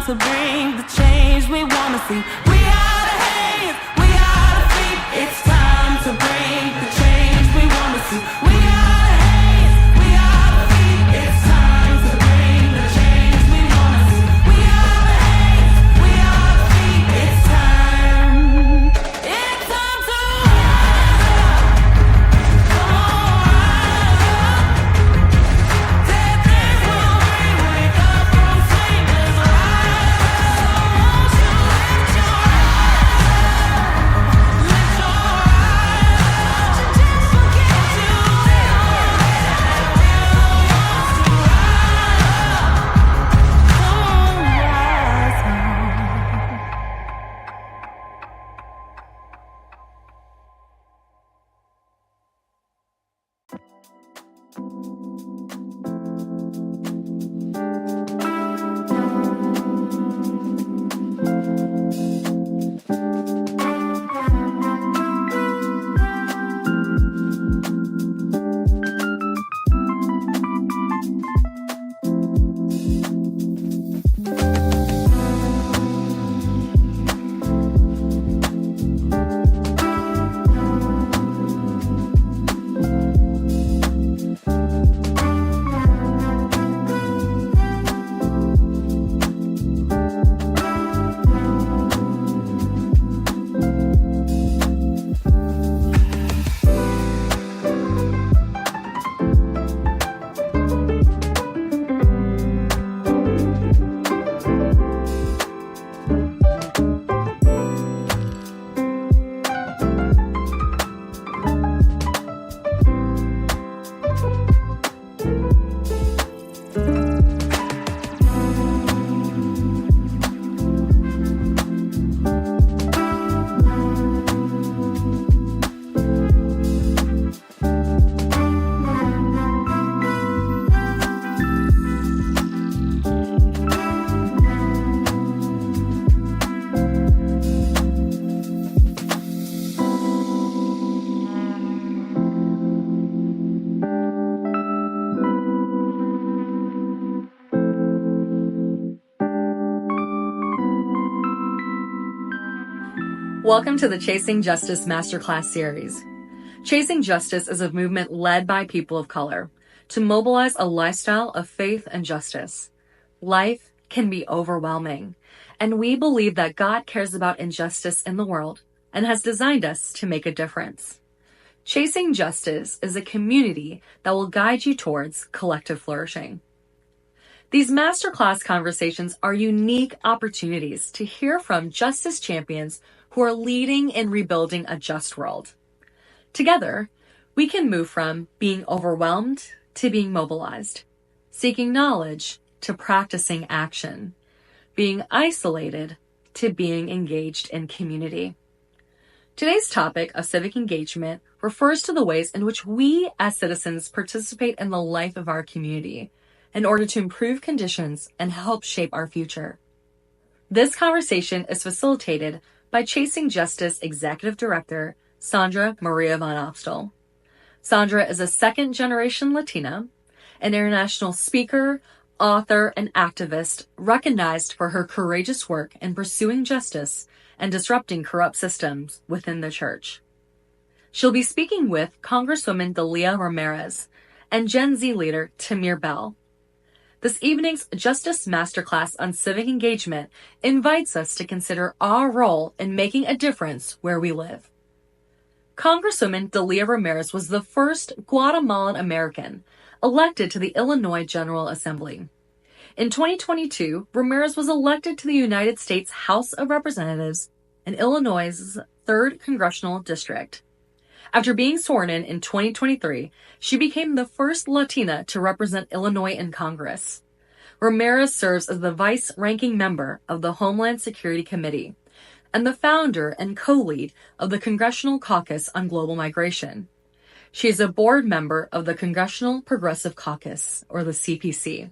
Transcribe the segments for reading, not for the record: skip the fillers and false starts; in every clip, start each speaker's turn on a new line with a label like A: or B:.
A: to bring the change we want to see. We are the hands, we are the feet. It's time to bring the change we want to see. We are the hands, we are the feet. It's time to bring the change we want to see. We are the hands, we are the feet. It's time to rise up. Come on, rise up. Dead things will bring, wake up from sleep. Let's rise up. Won't you lift your eyes up? Lift your
B: Welcome to the Chasing Justice Masterclass series. Chasing Justice is a movement led by people of color to mobilize a lifestyle of faith and justice. Life can be overwhelming, and we believe that God cares about injustice in the world and has designed us to make a difference. Chasing Justice is a community that will guide you towards collective flourishing. These masterclass conversations are unique opportunities to hear from justice champions who are leading in rebuilding a just world. Together, we can move from being overwhelmed to being mobilized, seeking knowledge to practicing action, being isolated to being engaged in community. Today's topic of civic engagement refers to the ways in which we as citizens participate in the life of our community in order to improve conditions and help shape our future. This conversation is facilitated by Chasing Justice Executive Director, Sandra María Van Opstal. Sandra is a second-generation Latina, an international speaker, author, and activist recognized for her courageous work in pursuing justice and disrupting corrupt systems within the church. She'll be speaking with Congresswoman Delia Ramirez and Gen Z leader Tamir. This evening's Justice Masterclass on Civic Engagement invites us to consider our role in making a difference where we live. Congresswoman Delia Ramirez was the first Guatemalan American elected to the Illinois General Assembly. In 2022, Ramirez was elected to the United States House of Representatives in Illinois' 3rd Congressional District. After being sworn in 2023, she became the first Latina to represent Illinois in Congress. Ramirez serves as the vice-ranking member of the Homeland Security Committee and the founder and co-lead of the Congressional Caucus on Global Migration. She is a board member of the Congressional Progressive Caucus, or the CPC.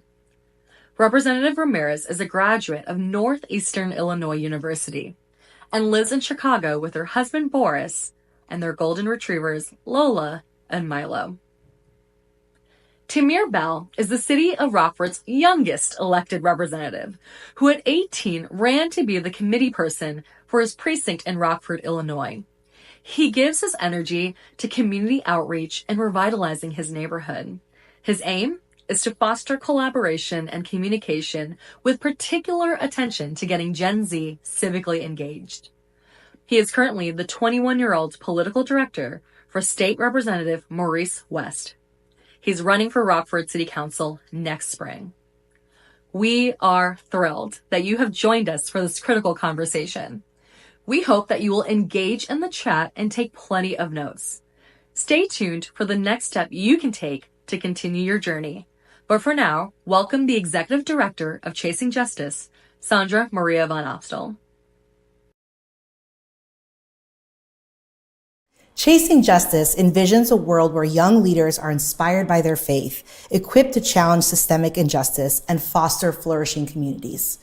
B: Representative Ramirez is a graduate of Northeastern Illinois University and lives in Chicago with her husband Boris and their golden retrievers, Lola and Milo. Tamir is the city of Rockford's youngest elected representative, who at 18 ran to be the committee person for his precinct in Rockford, Illinois. He gives his energy to community outreach and revitalizing his neighborhood. His aim is to foster collaboration and communication with particular attention to getting Gen Z civically engaged. He is currently the 21-year-old political director for State Representative Maurice West. He's running for Rockford City Council next spring. We are thrilled that you have joined us for this critical conversation. We hope that you will engage in the chat and take plenty of notes. Stay tuned for the next step you can take to continue your journey. But for now, welcome the Executive Director of Chasing Justice, Sandra María Van Opstal.
C: Chasing Justice envisions a world where young leaders are inspired by their faith, equipped to challenge systemic injustice, and foster flourishing communities.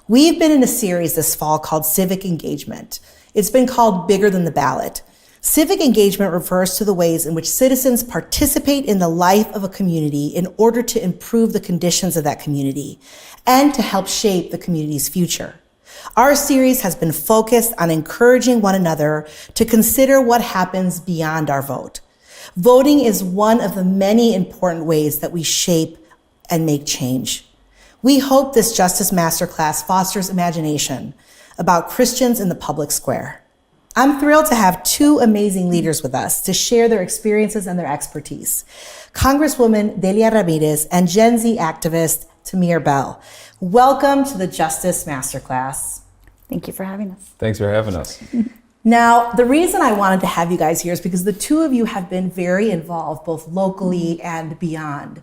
C: We've been in a series this fall called Civic Engagement. It's been called Bigger Than the Ballot. Civic engagement refers to the ways in which citizens participate in the life of a community in order to improve the conditions of that community and to help shape the community's future. Our series has been focused on encouraging one another to consider what happens beyond our vote. Voting is one of the many important ways that we shape and make change. We hope this Justice Masterclass fosters imagination about Christians in the public square. I'm thrilled to have two amazing leaders with us to share their experiences and their expertise. Congresswoman Delia Ramirez and Gen Z activist Tamir. Welcome to the Justice Masterclass.
D: Thank you for having us.
E: Thanks for having us.
C: Now, the reason I wanted to have you guys here is because the two of you have been very involved, both locally and beyond.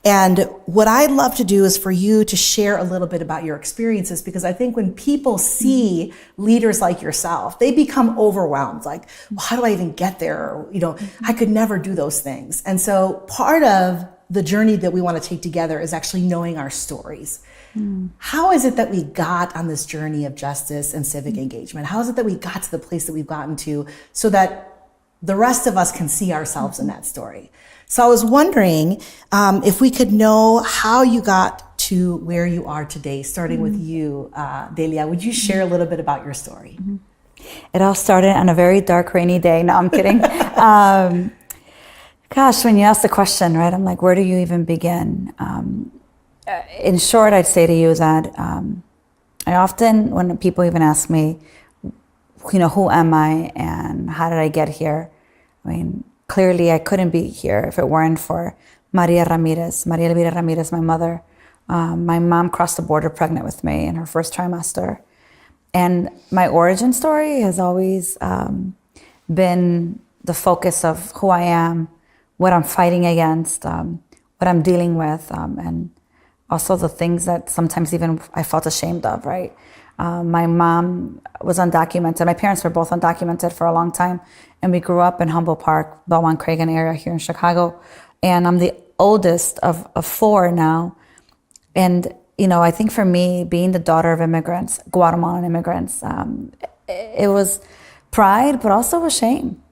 C: And what I'd love to do is for you to share a little bit about your experiences, because I think when people see leaders like yourself, they become overwhelmed. Like, well, how do I even get there? Or, I could never do those things. And so part of the journey that we want to take together is actually knowing our stories. How is it that we got on this journey of justice and civic engagement? How is it that we got to the place that we've gotten to so that the rest of us can see ourselves in that story? So I was wondering if we could know how you got to where you are today, starting with you, Delia. Would you share a little bit about your story?
D: It all started on a very dark, rainy day. No, I'm kidding. Gosh, when you ask the question, right, I'm like, where do you even begin? In short, I'd say to you that I often, when people even ask me, who am I and how did I get here? I mean, clearly I couldn't be here if it weren't for Maria Ramirez, my mother. My mom crossed the border pregnant with me in her first trimester. And my origin story has always been the focus of who I am, what I'm fighting against, what I'm dealing with, and also the things that sometimes even I felt ashamed of, right? My mom was undocumented. My parents were both undocumented for a long time. And we grew up in Humboldt Park, Belmont-Cragen area here in Chicago. And I'm the oldest of four now. And, I think for me, being the daughter of immigrants, Guatemalan immigrants, it was pride, but also a shame.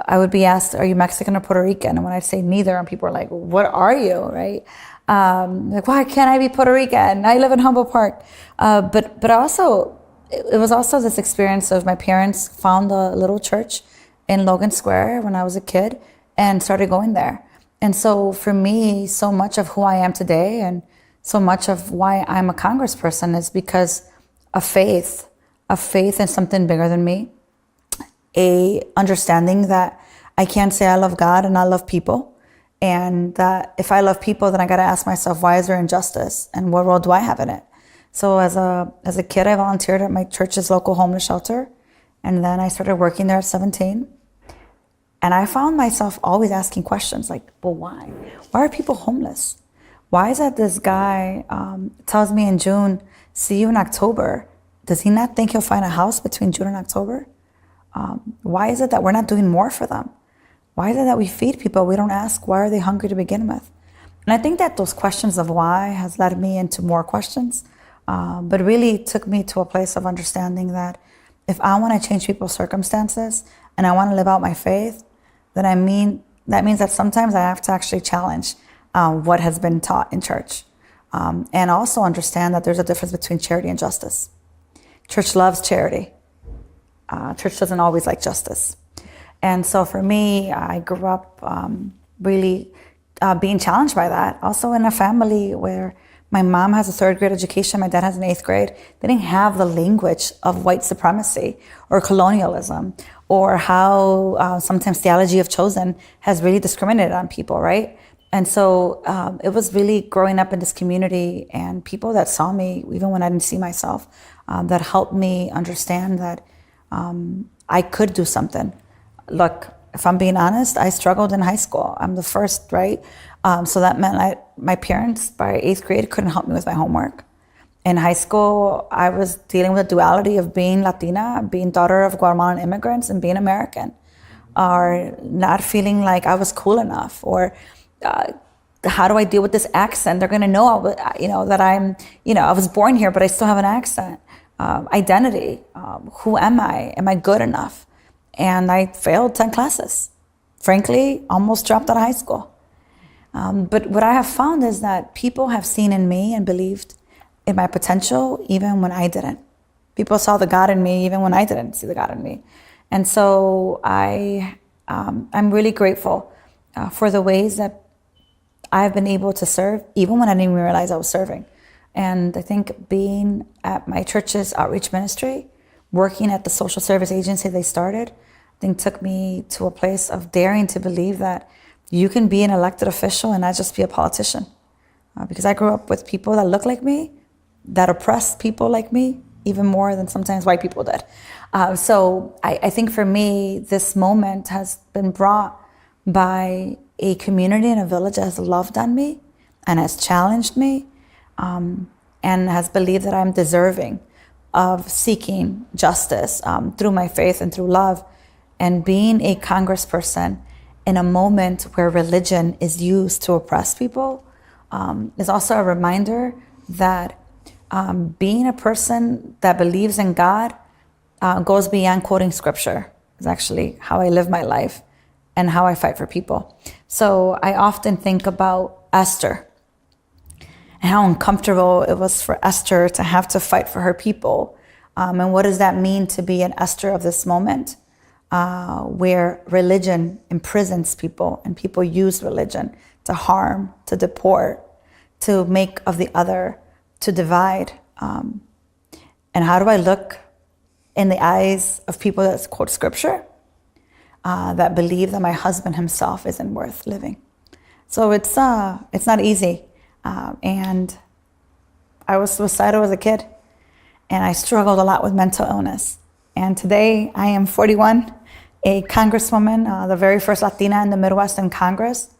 D: I would be asked, are you Mexican or Puerto Rican? And when I'd say neither, and people are like, what are you, right? Like, why can't I be Puerto Rican? I live in Humboldt Park. But also, it was also this experience of my parents found a little church in Logan Square when I was a kid and started going there. And so for me, so much of who I am today and so much of why I'm a congressperson is because of faith in something bigger than me, a understanding that I can't say I love God and I love people. And that if I love people, then I got to ask myself, why is there injustice and what role do I have in it? So as a kid, I volunteered at my church's local homeless shelter. And then I started working there at 17. And I found myself always asking questions like, well, why? Why are people homeless? Why is it this guy tells me in June, see you in October? Does he not think he'll find a house between June and October? Why is it that we're not doing more for them? Why is it that we feed people? We don't ask, why are they hungry to begin with? And I think that those questions of why has led me into more questions, but really took me to a place of understanding that if I want to change people's circumstances and I want to live out my faith, then that means that sometimes I have to actually challenge what has been taught in church. And also understand that there's a difference between charity and justice. Church loves charity. Church doesn't always like justice. And so for me, I grew up really being challenged by that. Also in a family where my mom has a 3rd grade education, my dad has an 8th grade. They didn't have the language of white supremacy or colonialism or how sometimes theology of chosen has really discriminated on people, right? And so it was really growing up in this community and people that saw me, even when I didn't see myself, that helped me understand that I could do something. Look, if I'm being honest, I struggled in high school. I'm the first, right? So that meant my parents by 8th grade couldn't help me with my homework. In high school, I was dealing with the duality of being Latina, being daughter of Guatemalan immigrants, and being American, or not feeling like I was cool enough, or how do I deal with this accent? They're going to know, that I'm, I was born here, but I still have an accent. Identity. Who am I? Am I good enough? And I failed 10 classes. Frankly, almost dropped out of high school. But what I have found is that people have seen in me and believed in my potential even when I didn't. People saw the God in me even when I didn't see the God in me. And so I'm really grateful for the ways that I've been able to serve even when I didn't even realize I was serving. And I think being at my church's outreach ministry, working at the social service agency they started, I think took me to a place of daring to believe that you can be an elected official and not just be a politician. Because I grew up with people that look like me, that oppressed people like me, even more than sometimes white people did. So I think for me, this moment has been brought by a community and a village that has loved on me and has challenged me and has believed that I'm deserving of seeking justice through my faith and through love. And being a congressperson in a moment where religion is used to oppress people is also a reminder that being a person that believes in God goes beyond quoting scripture. It's actually how I live my life and how I fight for people. So I often think about Esther and how uncomfortable it was for Esther to have to fight for her people And what does that mean to be an Esther of this moment, where religion imprisons people and people use religion to harm, to deport, to make of the other, to divide. And how do I look in the eyes of people that quote scripture, that believe that my husband himself isn't worth living? So it's not easy. And I was suicidal as a kid, and I struggled a lot with mental illness. And today I am 41, a congresswoman, the very first Latina in the Midwest in Congress,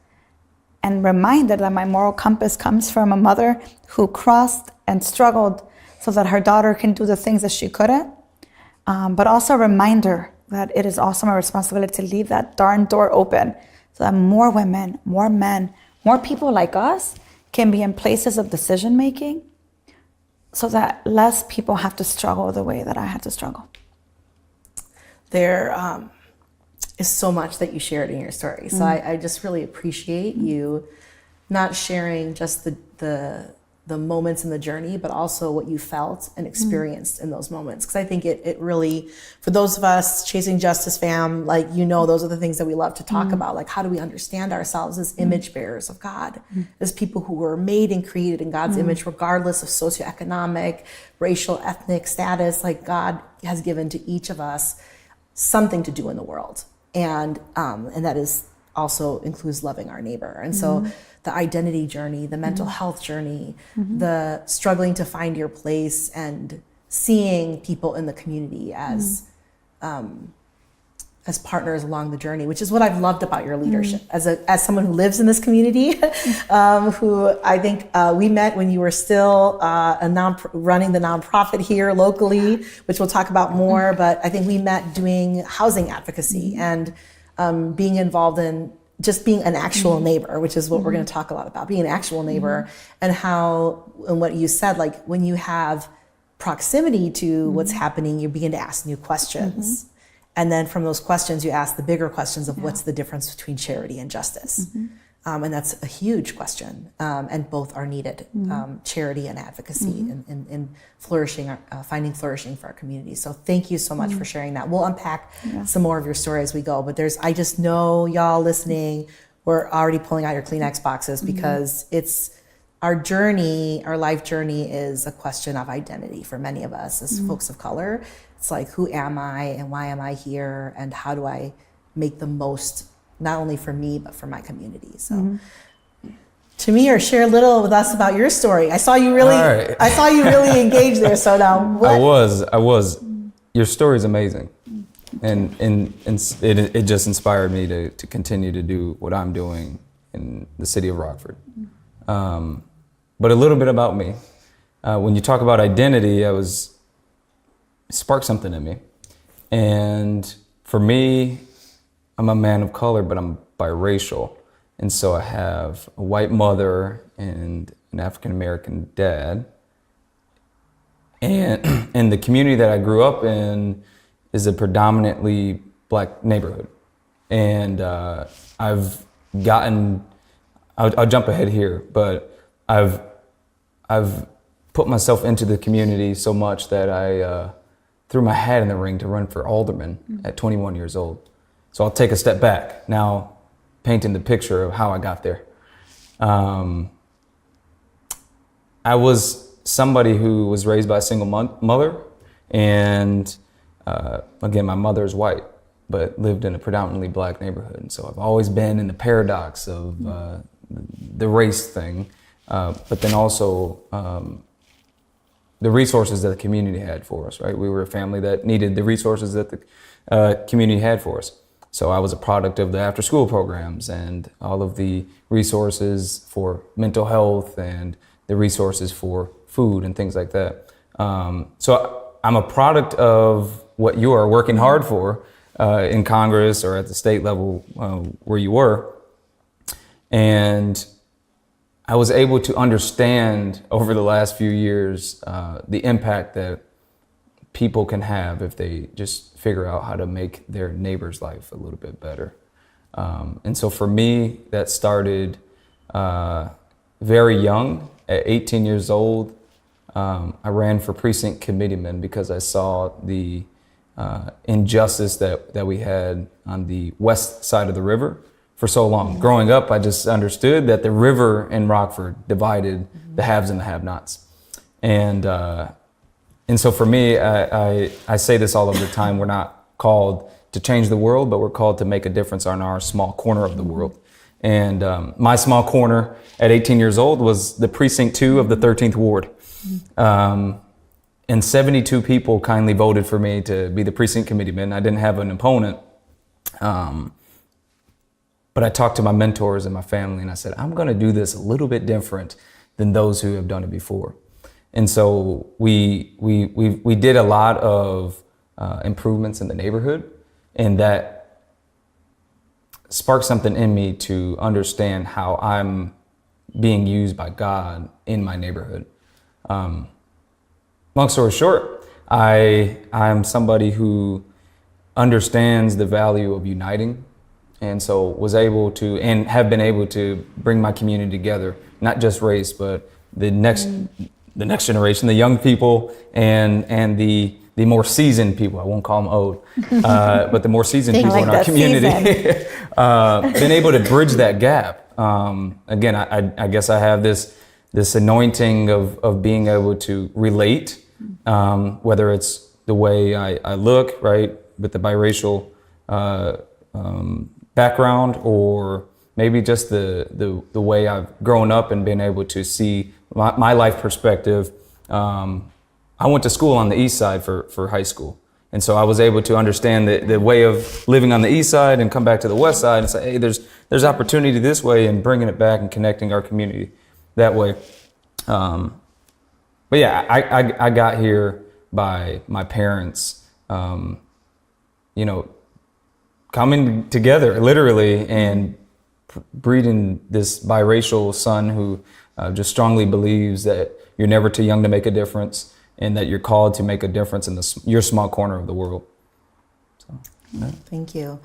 D: and reminded that my moral compass comes from a mother who crossed and struggled so that her daughter can do the things that she couldn't. But also a reminder that it is also my responsibility to leave that darn door open so that more women, more men, more people like us can be in places of decision making, so that less people have to struggle the way that I had to struggle.
C: There is so much that you shared in your story. So I just really appreciate you not sharing just the moments in the journey, but also what you felt and experienced in those moments. Because I think it really, for those of us Chasing Justice fam, like, those are the things that we love to talk about. Like, how do we understand ourselves as image bearers of God, as people who were made and created in God's image, regardless of socioeconomic, racial, ethnic status. Like, God has given to each of us something to do in the world. And that is also includes loving our neighbor. And so the identity journey, the mental health journey, the struggling to find your place, and seeing people in the community as partners along the journey, which is what I've loved about your leadership. As someone who lives in this community, who I think we met when you were still running the nonprofit here locally, which we'll talk about more. But I think we met doing housing advocacy and being involved in just being an actual neighbor, which is what we're going to talk a lot about, being an actual neighbor, and what you said, like, when you have proximity to what's happening, you begin to ask new questions. And then from those questions, you ask the bigger questions of what's the difference between charity and justice. And that's a huge question. And both are needed, charity and advocacy in flourishing, finding flourishing for our community. So thank you so much for sharing that. We'll unpack some more of your story as we go. But I just know y'all listening, we're already pulling out your Kleenex boxes, because it's our journey, our life journey is a question of identity for many of us as folks of color. It's like, who am I and why am I here? And how do I make the most, not only for me, but for my community? So Tamir, share a little with us about your story. I saw you really, engaged there. So now what?
E: I was. Your story is amazing. And it just inspired me to continue to do what I'm doing in the city of Rockford. But a little bit about me. When you talk about identity, it sparked something in me. And for me, I'm a man of color, but I'm biracial. And so I have a white mother and an African-American dad. And the community that I grew up in is a predominantly Black neighborhood. And I'll jump ahead here, but I've put myself into the community so much that I threw my hat in the ring to run for alderman at 21 years old. So I'll take a step back now, painting the picture of how I got there. I was somebody who was raised by a single mother, and again, my mother is white, but lived in a predominantly Black neighborhood. And so I've always been in the paradox of the race thing, but then also the resources that the community had for us, right? We were a family that needed the resources that the community had for us. So I was a product of the after-school programs and all of the resources for mental health and the resources for food and things like that. So I'm a product of what you are working hard for in Congress or at the state level where you were. And I was able to understand over the last few years the impact that people can have if they just figure out how to make their neighbor's life a little bit better. And so for me, that started very young. At 18 years old, I ran for precinct committeeman because I saw the injustice that we had on the west side of the river for so long. Growing up, I just understood that the river in Rockford divided the haves and the have-nots. And so for me, I say this all of the time, we're not called to change the world, but we're called to make a difference on our small corner of the world. And my small corner at 18 years old was the precinct 2 of the 13th Ward. And 72 people kindly voted for me to be the precinct committeeman. I didn't have an opponent. But I talked to my mentors and my family and I said, I'm going to do this a little bit different than those who have done it before. And so we did a lot of improvements in the neighborhood, and that sparked something in me to understand how I'm being used by God in my neighborhood. Long story short, I'm somebody who understands the value of uniting, and so was able to and have been able to bring my community together, not just race, but the next generation, the young people and the more seasoned people. I won't call them old, but the more seasoned people in our community. Been able to bridge that gap. Again, I guess I have this anointing of being able to relate, whether it's the way I look, right, with the biracial background, or maybe just the way I've grown up and been able to see my life perspective. I went to school on the east side for high school. And so I was able to understand the way of living on the east side and come back to the west side and say, hey, there's opportunity this way, and bringing it back and connecting our community that way. But yeah, I got here by my parents, coming together literally and breeding this biracial son who just strongly believes that you're never too young to make a difference, and that you're called to make a difference in your small corner of the world. So, yeah.
C: Thank you.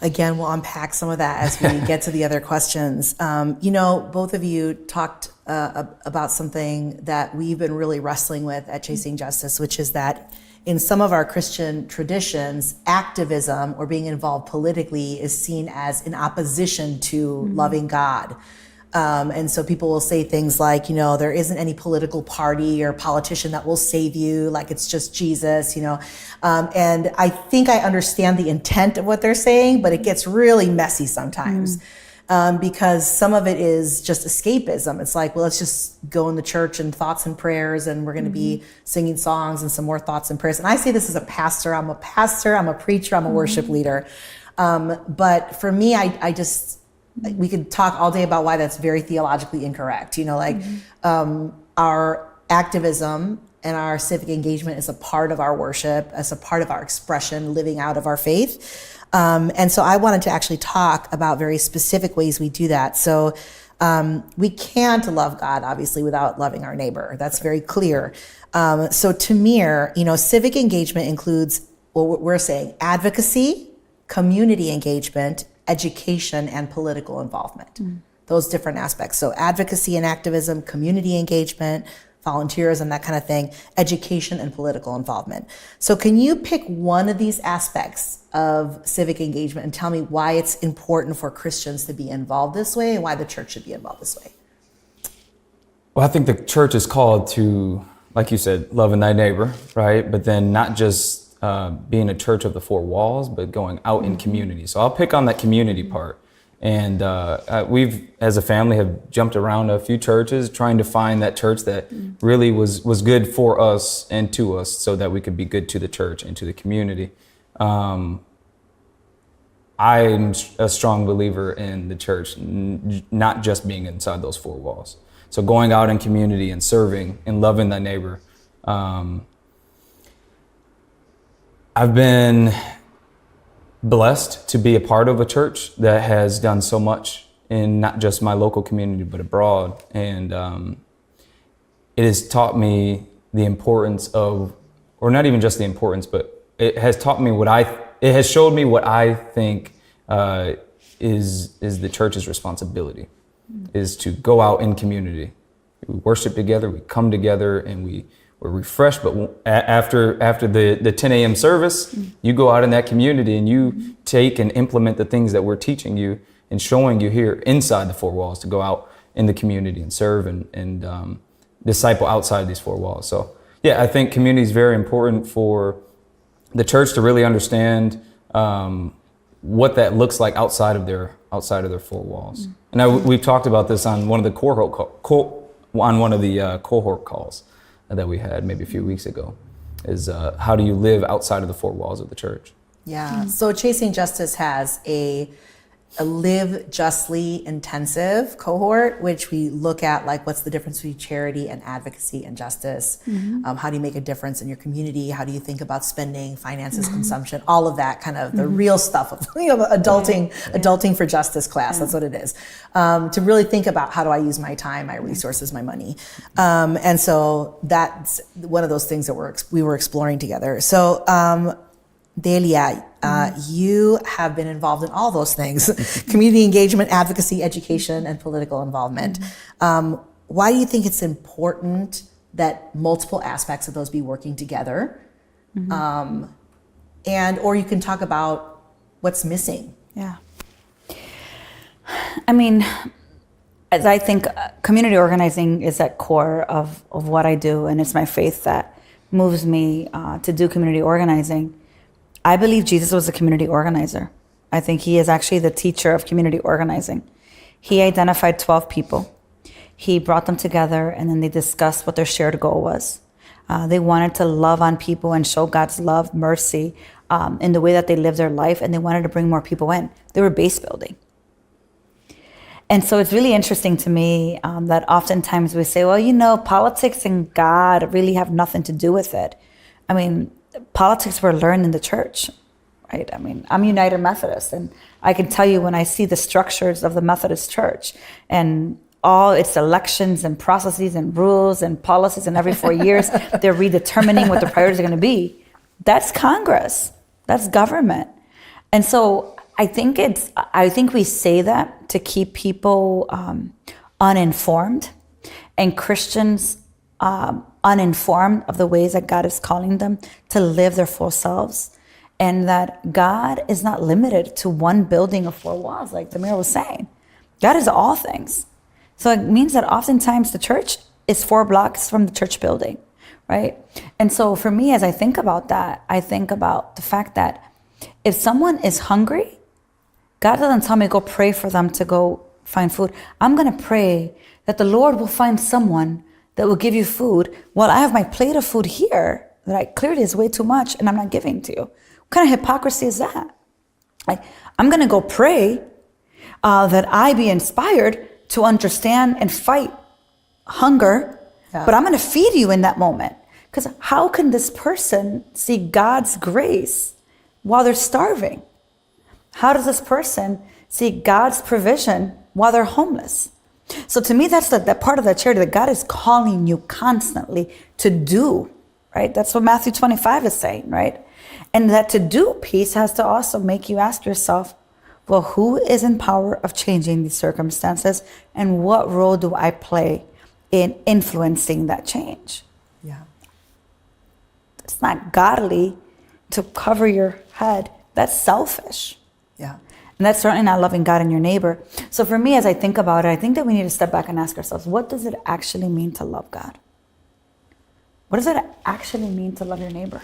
C: Again, we'll unpack some of that as we get to the other questions. Both of you talked about something that we've been really wrestling with at Chasing Justice, which is that in some of our Christian traditions, activism or being involved politically is seen as in opposition to loving God. And so people will say things like, there isn't any political party or politician that will save you, like it's just Jesus, and I think I understand the intent of what they're saying, but it gets really messy sometimes. Because some of it is just escapism. It's like, well, let's just go in the church and thoughts and prayers, and we're going to be singing songs and some more thoughts and prayers. And I say this as a pastor. I'm a preacher, I'm a worship leader. But for me, we could talk all day about why that's very theologically incorrect. Our activism and our civic engagement is a part of our worship, as a part of our expression, living out of our faith. And so I wanted to actually talk about very specific ways we do that. So we can't love God, obviously, without loving our neighbor. That's very clear. So Tamir, civic engagement includes what we're saying: advocacy, community engagement, education, and political involvement. Those different aspects. So advocacy and activism, community engagement, volunteerism, that kind of thing, education and political involvement. So can you pick one of these aspects of civic engagement and tell me why it's important for Christians to be involved this way and why the church should be involved this way?
E: Well, I think the church is called to, like you said, loving thy neighbor, right? But then not just being a church of the four walls, but going out in community. So I'll pick on that community part. And we've, as a family, have jumped around a few churches trying to find that church that really was good for us and to us, so that we could be good to the church and to the community. I'm a strong believer in the church, not just being inside those four walls. So going out in community and serving and loving thy neighbor. I've been blessed to be a part of a church that has done so much in not just my local community, but abroad. And it has taught me the importance of, or not even just the importance, but it has taught me it has showed me what I think is the church's responsibility, is to go out in community We worship together, we come together, and we're refreshed. But after the 10 a.m. service, you go out in that community and you take and implement the things that we're teaching you and showing you here inside the four walls to go out in the community and serve and disciple outside these four walls. So yeah, I think community is very important for the church to really understand what that looks like outside of their four walls. And we've talked about this on one of the cohort calls that we had maybe a few weeks ago, is how do you live outside of the four walls of the church?
C: Yeah. So Chasing Justice has a live justly intensive cohort, which we look at like what's the difference between charity and advocacy and justice. How do you make a difference in your community? How do you think about spending, finances, consumption, all of that kind of the real stuff of adulting for justice class. That's what it is. To really think about how do I use my time, my resources, my money. And so that's one of those things that we were exploring together. So Delia, you have been involved in all those things: community engagement, advocacy, education, and political involvement. Why do you think it's important that multiple aspects of those be working together? Or you can talk about what's missing.
D: Yeah. I mean, as I think community organizing is at core of what I do, and it's my faith that moves me to do community organizing. I believe Jesus was a community organizer. I think he is actually the teacher of community organizing. He identified 12 people. He brought them together, and then they discussed what their shared goal was. They wanted to love on people and show God's love, mercy in the way that they live their life, and they wanted to bring more people in. They were base building. And so it's really interesting to me that oftentimes we say, well, politics and God really have nothing to do with it. I mean, politics were learned in the church, right? I mean, I'm United Methodist, and I can tell you when I see the structures of the Methodist Church and all its elections and processes and rules and policies, and every 4 years they're redetermining what the priorities are going to be. That's Congress. That's government. And so I think we say that to keep people uninformed, and Christians uninformed of the ways that God is calling them to live their full selves, and that God is not limited to one building of four walls, like Tamir was saying. God is all things. So it means that oftentimes the church is 4 blocks from the church building, right? And so for me, as I think about that, I think about the fact that if someone is hungry, God doesn't tell me go pray for them to go find food. I'm going to pray that the Lord will find someone that will give you food while I have my plate of food here that clearly is way too much and I'm not giving to you. What kind of hypocrisy is that? Like, I'm going to go pray that I be inspired to understand and fight hunger, but I'm going to feed you in that moment. Because how can this person see God's grace while they're starving? How does this person see God's provision while they're homeless? So to me, that's that part of that charity that God is calling you constantly to do, right? That's what Matthew 25 is saying, right? And that to do piece has to also make you ask yourself, well, who is in power of changing these circumstances, and what role do I play in influencing that change?
C: Yeah.
D: It's not godly to cover your head. That's selfish.
C: Yeah.
D: And that's certainly not loving God and your neighbor. So for me, as I think about it, I think that we need to step back and ask ourselves, what does it actually mean to love God? What does it actually mean to love your neighbor?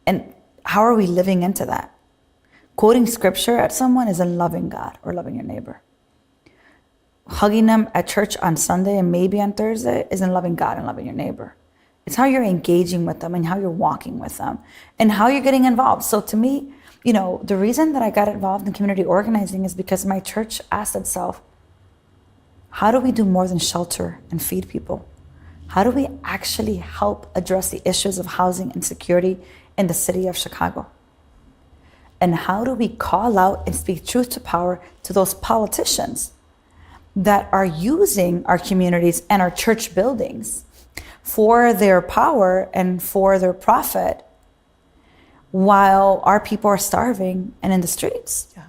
D: And how are we living into that? Quoting scripture at someone isn't loving God or loving your neighbor. Hugging them at church on Sunday and maybe on Thursday isn't loving God and loving your neighbor. It's how you're engaging with them and how you're walking with them and how you're getting involved. So to me, the reason that I got involved in community organizing is because my church asked itself, how do we do more than shelter and feed people? How do we actually help address the issues of housing and security in the city of Chicago? And how do we call out and speak truth to power to those politicians that are using our communities and our church buildings for their power and for their profit, while our people are starving and in the streets? Yeah.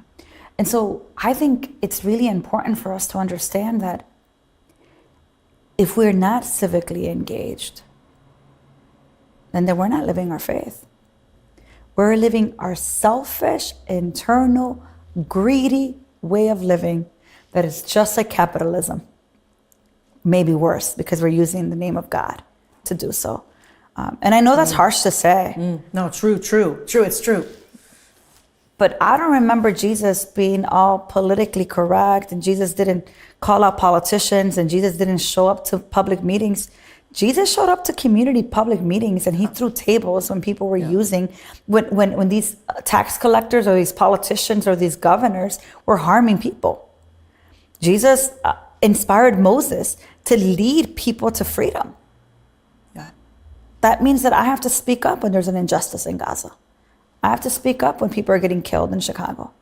D: And so I think it's really important for us to understand that if we're not civically engaged, then we're not living our faith. We're living our selfish, internal, greedy way of living that is just like capitalism. Maybe worse, because we're using the name of God to do so. And I know that's harsh to say.
C: No, true, it's true.
D: But I don't remember Jesus being all politically correct, and Jesus didn't call out politicians, and Jesus didn't show up to public meetings. Jesus showed up to community public meetings, and he threw tables when people were using, when these tax collectors or these politicians or these governors were harming people. Jesus inspired Moses to lead people to freedom.
C: Yeah.
D: That means that I have to speak up when there's an injustice in Gaza. I have to speak up when people are getting killed in Chicago.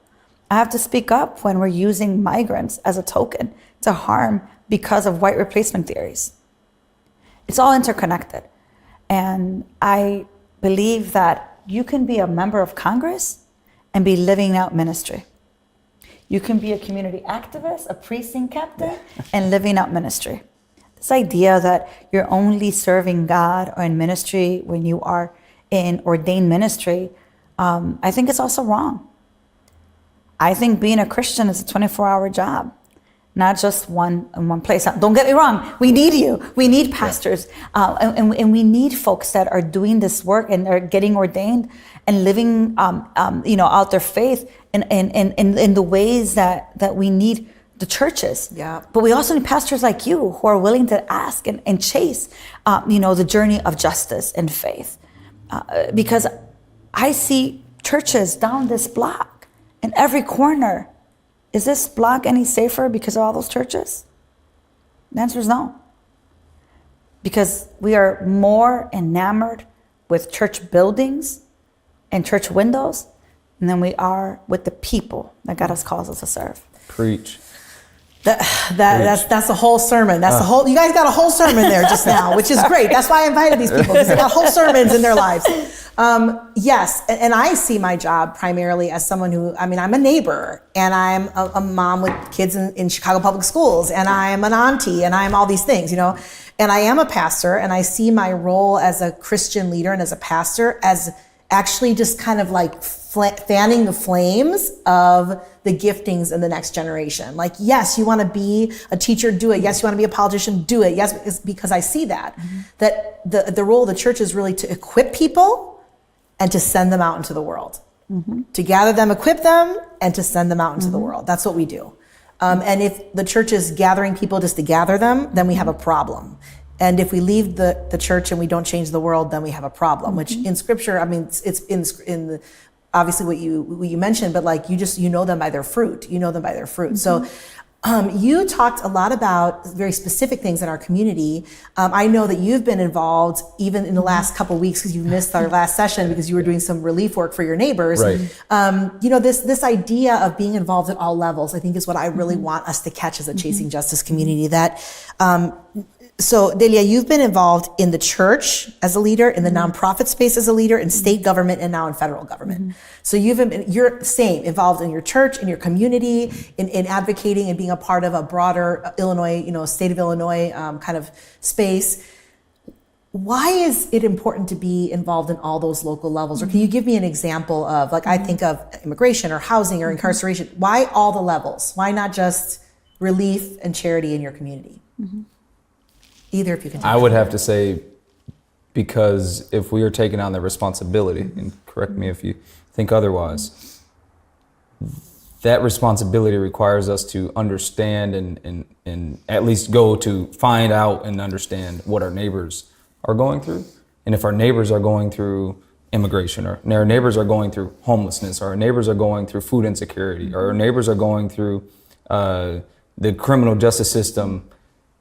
D: I have to speak up when we're using migrants as a token to harm because of white replacement theories. It's all interconnected. And I believe that you can be a member of Congress and be living out ministry. You can be a community activist, a precinct captain, and living out ministry. This idea that you're only serving God or in ministry when you are in ordained ministry, I think it's also wrong. I think being a Christian is a 24-hour job, not just one in one place. Now, don't get me wrong. We need you. We need pastors. And we need folks that are doing this work and are getting ordained and living out their faith in the ways that we need the churches.
C: Yeah.
D: But we also need pastors like you who are willing to ask and chase the journey of justice and faith. Because I see churches down this block in every corner. Is this block any safer because of all those churches? The answer is no. Because we are more enamored with church buildings and church windows than we are with the people that God has called us to serve.
E: Preach.
C: That's a whole sermon. That's the whole. You guys got a whole sermon there just now, which is great. That's why I invited these people, because they got whole sermons in their lives. Yes, and I see my job primarily as someone who, I'm a neighbor, and I'm a mom with kids in Chicago public schools, and I'm an auntie, and I'm all these things, and I am a pastor, and I see my role as a Christian leader and as a pastor as actually just kind of like fanning the flames of the giftings in the next generation. Like, yes, you want to be a teacher, do it. Yes, you want to be a politician, do it. Yes, it's because I see that the role of the church is really to equip people and to send them out into the world, to gather them, equip them, and to send them out into the world. That's what we do. And if the church is gathering people just to gather them, then we have a problem. And if we leave the church and we don't change the world, then we have a problem, which in scripture, it's in the, obviously what you mentioned, but like you know them by their fruit. You know them by their fruit. So you talked a lot about very specific things in our community. I know that you've been involved even in the last couple of weeks because you missed our last session because you were doing some relief work for your neighbors.
E: Right.
C: This idea of being involved at all levels, I think is what I really want us to catch as a Chasing Justice community. So Delia, you've been involved in the church as a leader, in the nonprofit space as a leader, in state government, and now in federal government. So you're involved in your church, in your community, in advocating and being a part of a broader Illinois, state of Illinois kind of space. Why is it important to be involved in all those local levels? Or can you give me an example of, like, I think of immigration or housing or incarceration. Why all the levels? Why not just relief and charity in your community? Either if you can.
E: I would have to say, because if we are taking on the responsibility, and correct me if you think otherwise, that responsibility requires us to understand and at least go to find out and understand what our neighbors are going through. And if our neighbors are going through immigration, or our neighbors are going through homelessness, or our neighbors are going through food insecurity, or our neighbors are going through the criminal justice system,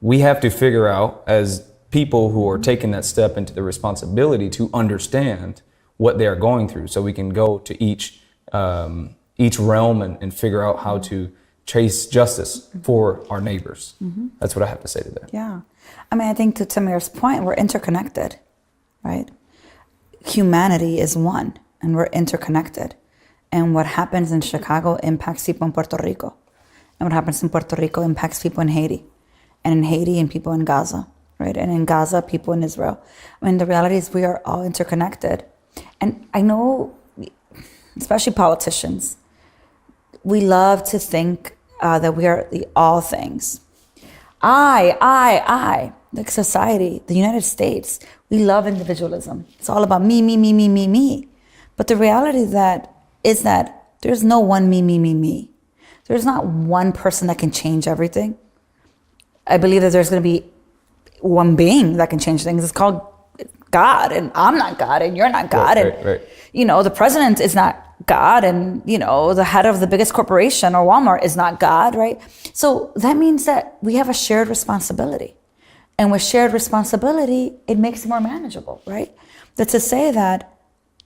E: we have to figure out, as people who are taking that step into the responsibility, to understand what they are going through, so we can go to each realm and figure out how to chase justice for our neighbors. That's what I have to say to that.
D: Yeah. I think to Tamir's point, we're interconnected, right? Humanity is one, and we're interconnected. And what happens in Chicago impacts people in Puerto Rico. And what happens in Puerto Rico impacts people in Haiti. And in Haiti and people in Gaza. right? And in Gaza, people in Israel. I mean, the reality is we are all interconnected. And I know, especially politicians, we love to think that we are the all things. I, like society, the United States, we love individualism. It's all about me, me, me, me, me, me. But the reality is that there's no one me, me, me, me. There's not one person that can change everything. I believe that there's going to be one being that can change things. It's called God, and I'm not God, and you're not God.
E: Right.
D: You know, the president is not God, and, you know, the head of the biggest corporation or Walmart is not God, right? So that means that we have a shared responsibility. And with shared responsibility, it makes it more manageable, right? That to say that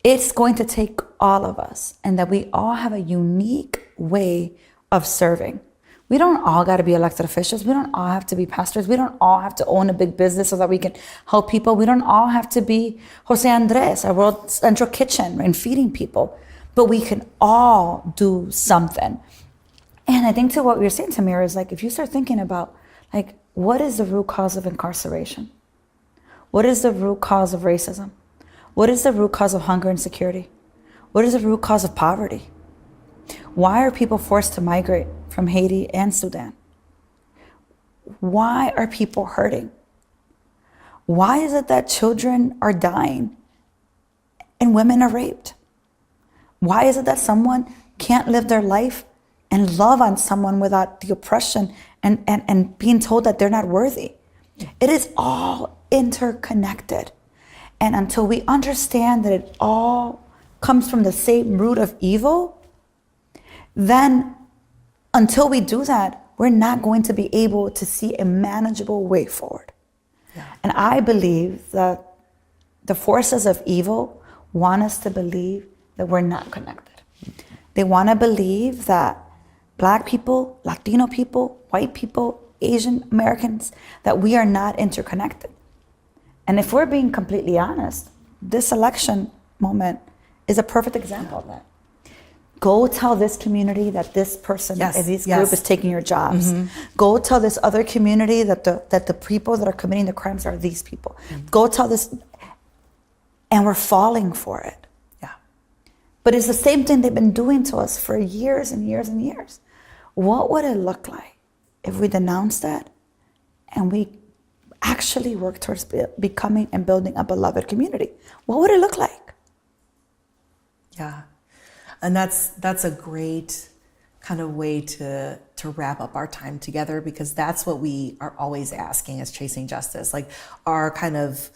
D: it's going to take all of us and that we all have a unique way of serving. We don't all got to be elected officials. We don't all have to be pastors. We don't all have to own a big business so that we can help people. We don't all have to be Jose Andres, our World Central Kitchen, and feeding people. But we can all do something. And I think to what you're saying, Tamir, is like, if you start thinking about, like, what is the root cause of incarceration? What is the root cause of racism? What is the root cause of hunger and security? What is the root cause of poverty? Why are people forced to migrate from Haiti and Sudan? Why are people hurting? Why is it that children are dying and women are raped? Why is it that someone can't live their life and love on someone without the oppression and being told that they're not worthy? It is all interconnected. And until we understand that it all comes from the same root of evil, then until we do that, we're not going to be able to see a manageable way forward. Yeah. And I believe that the forces of evil want us to believe that we're not connected. They want to believe that Black people, Latino people, white people, Asian Americans, that we are not interconnected. And if we're being completely honest, this election moment is a perfect example of that. Go tell this community that this person in this group is taking your jobs. Mm-hmm. Go tell this other community that the people that are committing the crimes are these people. Mm-hmm. Go tell this, and we're falling for it. Yeah. But it's the same thing they've been doing to us for years and years and years. What would it look like if we denounced that and we actually work towards becoming and building a beloved community? What would it look like?
C: Yeah. And that's a great kind of way to wrap up our time together, because that's what we are always asking as Chasing Justice. Like, our kind of,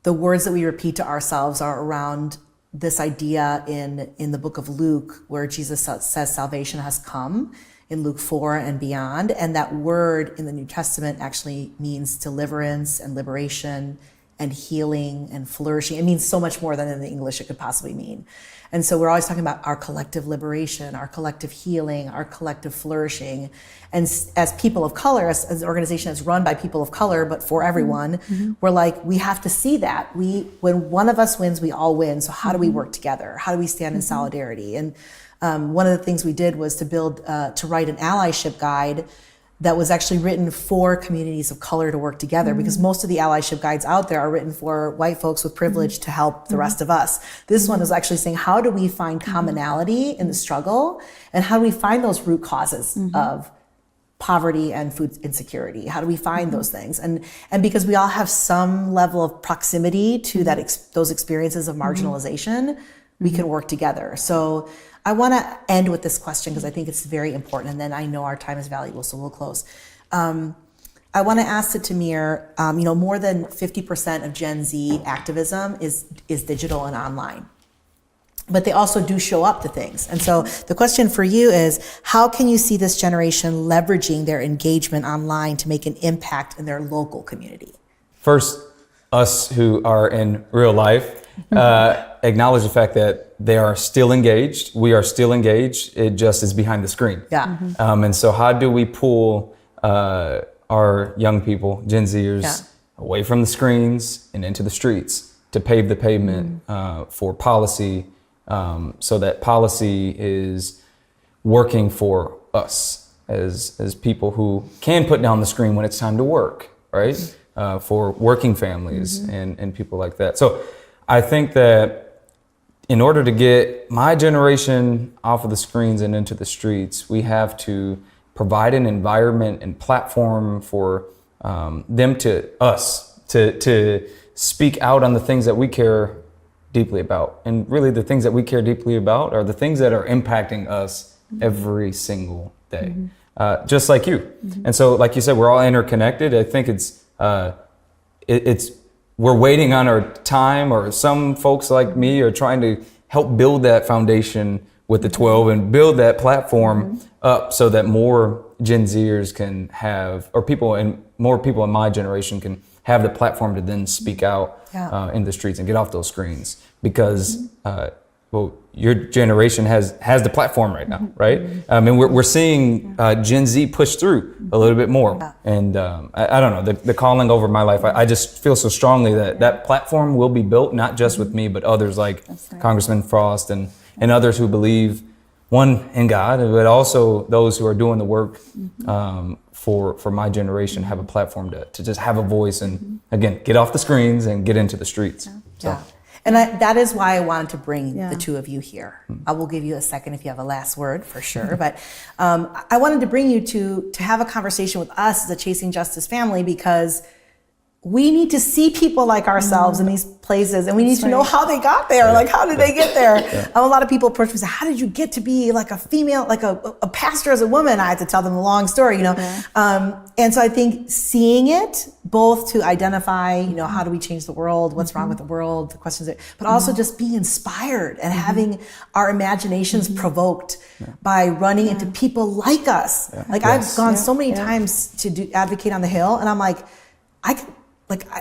C: the words that we repeat to ourselves are around this idea in the book of Luke, where Jesus says salvation has come in Luke 4 and beyond. And that word in the New Testament actually means deliverance and liberation and healing and flourishing. It means so much more than in the English it could possibly mean. And so we're always talking about our collective liberation, our collective healing, our collective flourishing. And as people of color, as an organization that's run by people of color, but for everyone, mm-hmm. we're like, we have to see that. When one of us wins, we all win. So how do we work together? How do we stand in solidarity? And one of the things we did was to write an allyship guide that was actually written for communities of color to work together, mm-hmm. because most of the allyship guides out there are written for white folks with privilege mm-hmm. to help the rest of us. This mm-hmm. one is actually saying, how do we find commonality in the struggle, and how do we find those root causes mm-hmm. of poverty and food insecurity? How do we find mm-hmm. those things? And because we all have some level of proximity to mm-hmm. those experiences of marginalization, mm-hmm. we can work together. So I want to end with this question because I think it's very important, and then I know our time is valuable, so we'll close. I want to ask to Tamir, more than 50% of Gen Z activism is digital and online, but they also do show up to things. And so the question for you is, how can you see this generation leveraging their engagement online to make an impact in their local community?
E: First, us who are in real life, acknowledge the fact that they are still engaged. We are still engaged. It just is behind the screen. Yeah. Mm-hmm. And so how do we pull our young people, Gen Zers, away from the screens and into the streets to pave the pavement for policy, so that policy is working for us as people who can put down the screen when it's time to work, right? for working families and people like that. So I think that in order to get my generation off of the screens and into the streets, we have to provide an environment and platform for them to speak out on the things that we care deeply about. And really the things that we care deeply about are the things that are impacting us every single day, just like you. And so, like you said, we're all interconnected. I think we're waiting on our time, or some folks like me are trying to help build that foundation with the 12 and build that platform up so that more Gen Zers can have, or more people in my generation can have the platform to then speak out in the streets and get off those screens. Because, your generation has the platform right now, right? And we're seeing Gen Z push through a little bit more. And I don't know, the calling over my life, I just feel so strongly that that platform will be built, not just with me, but others like Congressman Frost and others who believe, one, in God, but also those who are doing the work for my generation have a platform to just have a voice and, again, get off the screens and get into the streets. So.
C: And that is why I wanted to bring the two of you here. I will give you a second if you have a last word, for sure. But I wanted to bring you to have a conversation with us as a Chasing Justice family, because we need to see people like ourselves in these places, and we need to know how they got there. Like, how did they get there? A lot of people approach me and say, how did you get to be like a female, like a pastor as a woman? I had to tell them a long story, you know. And so I think seeing it, both to identify, you know, how do we change the world, what's wrong with the world, the questions, but also just being inspired and having our imaginations provoked by running into people like us. Like, I've gone so many times to advocate on the Hill, and I'm like,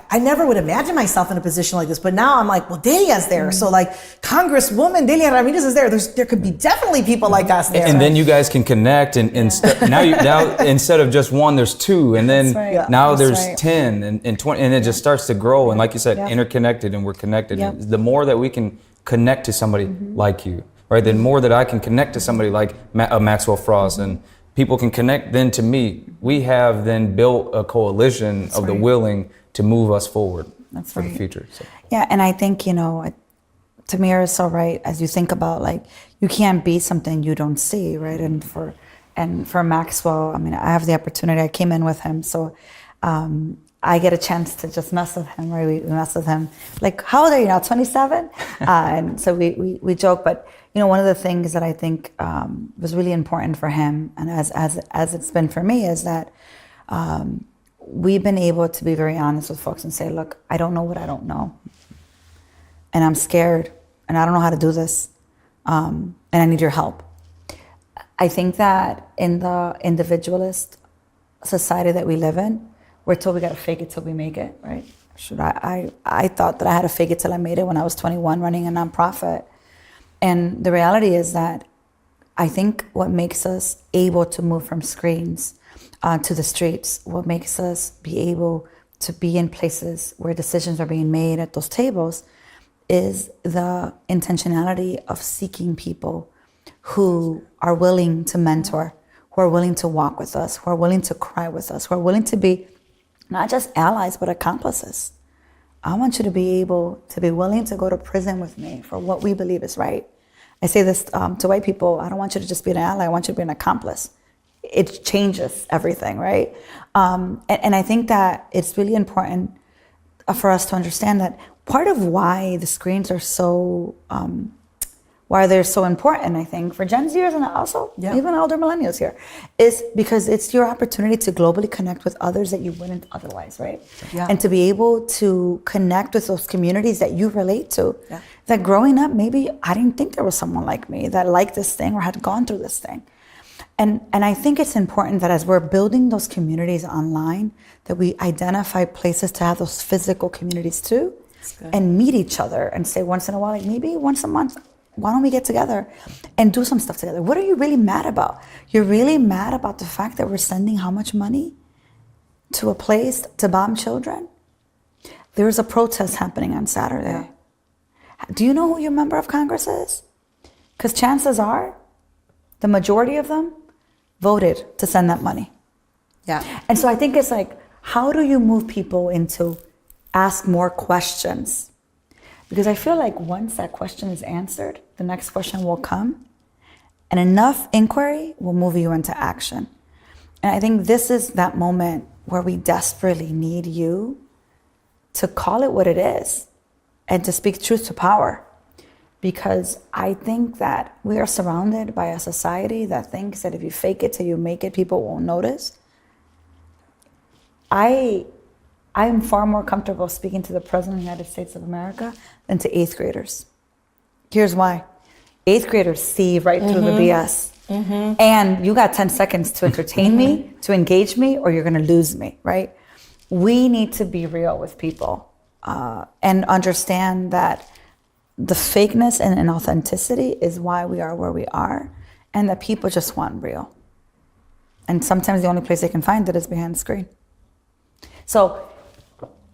C: I never would imagine myself in a position like this, but now I'm like, well, Delia's there. So like, Congresswoman Delia Ramirez is there. There could be definitely people like us there.
E: And then you guys can connect, and now instead of just one, there's two, and then now there's 10 and 20, and it just starts to grow. And like you said, interconnected, and we're connected. And the more that we can connect to somebody like you, right? The more that I can connect to somebody like Maxwell Frost, and people can connect then to me. We have then built a coalition of the willing to move us forward for the future. So.
D: Yeah, and I think, you know, Tamir is so right. As you think about, like, you can't be something you don't see, right? And for Maxwell, I mean, I have the opportunity. I came in with him, so I get a chance to just mess with him, right? We mess with him. Like, how old are you now? 27? And so we joke, but you know, one of the things that I think was really important for him, and as it's been for me, is that we've been able to be very honest with folks and say, look, I don't know what I don't know. And I'm scared, and I don't know how to do this. And I need your help. I think that in the individualist society that we live in, we're told we got to fake it till we make it, right? I thought that I had to fake it till I made it when I was 21 running a nonprofit. And the reality is that I think what makes us able to move from screens to the streets, what makes us be able to be in places where decisions are being made at those tables, is the intentionality of seeking people who are willing to mentor, who are willing to walk with us, who are willing to cry with us, who are willing to be not just allies, but accomplices. I want you to be able to be willing to go to prison with me for what we believe is right. I say this to white people, I don't want you to just be an ally, I want you to be an accomplice. It changes everything, right? And I think that it's really important for us to understand that part of why the screens are so, why they're so important, I think, for Gen Zers and also even older millennials here, is because it's your opportunity to globally connect with others that you wouldn't otherwise, right? Yeah. And to be able to connect with those communities that you relate to. Yeah. That growing up, maybe I didn't think there was someone like me that liked this thing or had gone through this thing. And I think it's important that as we're building those communities online, that we identify places to have those physical communities too, and meet each other and say once in a while, like maybe once a month, why don't we get together and do some stuff together? What are you really mad about? You're really mad about the fact that we're sending how much money to a place to bomb children? There's a protest happening on Saturday. Yeah. Do you know who your member of Congress is? Because chances are, the majority of them voted to send that money. Yeah. And so I think it's like, how do you move people into ask more questions? Because I feel like once that question is answered, the next question will come, and enough inquiry will move you into action. And I think this is that moment where we desperately need you to call it what it is and to speak truth to power. Because I think that we are surrounded by a society that thinks that if you fake it till you make it, people won't notice. I'm far more comfortable speaking to the President of the United States of America than to 8th graders. Here's why. 8th graders see right through the BS. And you got 10 seconds to entertain me, to engage me, or you're gonna lose me, right? We need to be real with people and understand that the fakeness and inauthenticity is why we are where we are, and that people just want real. And sometimes the only place they can find it is behind the screen. So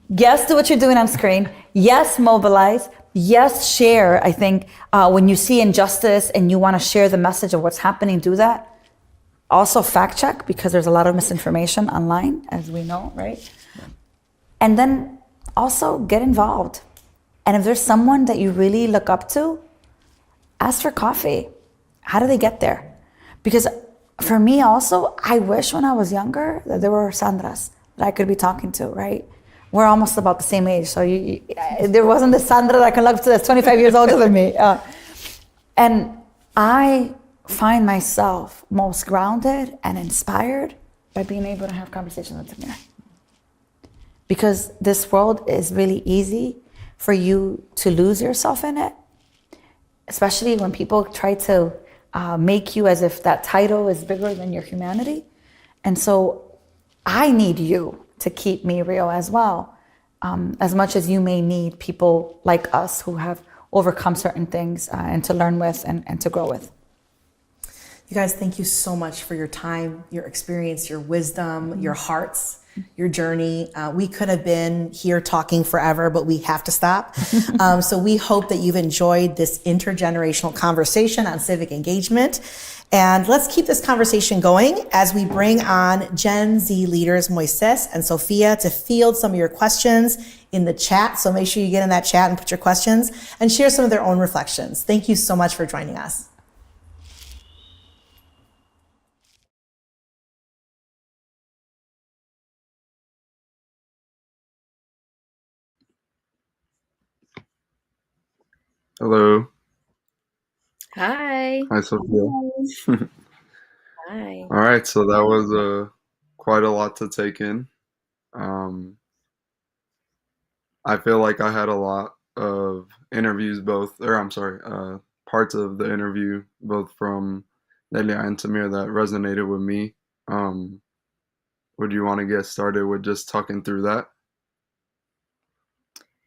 D: yes, do what you're doing on screen. Yes, mobilize. Yes, share. I think when you see injustice and you want to share the message of what's happening, do that. Also fact check, because there's a lot of misinformation online, as we know, right? And then also get involved. And if there's someone that you really look up to, ask for coffee. How do they get there? Because for me also, I wish when I was younger that there were Sandras that I could be talking to, right? We're almost about the same age. So there wasn't a Sandra that I can look to that's 25 years older than me. And I find myself most grounded and inspired by being able to have conversations with Tamir. Because this world is really easy for you to lose yourself in it, especially when people try to make you as if that title is bigger than your humanity. And so I need you to keep me real as well, as much as you may need people like us who have overcome certain things and to learn with and to grow with.
C: You guys, thank you so much for your time, your experience, your wisdom, your hearts, your journey. We could have been here talking forever, but we have to stop. So we hope that you've enjoyed this intergenerational conversation on civic engagement. And let's keep this conversation going as we bring on Gen Z leaders Moises and Sophia to field some of your questions in the chat. So make sure you get in that chat and put your questions and share some of their own reflections. Thank you so much for joining us.
F: Hello.
G: Hi.
F: Hi, Sophia.
G: Hi.
F: All right, so that was quite a lot to take in. I feel like I had a lot of interviews, parts of the interview, both from Delia and Tamir, that resonated with me. Would you want to get started with just talking through that?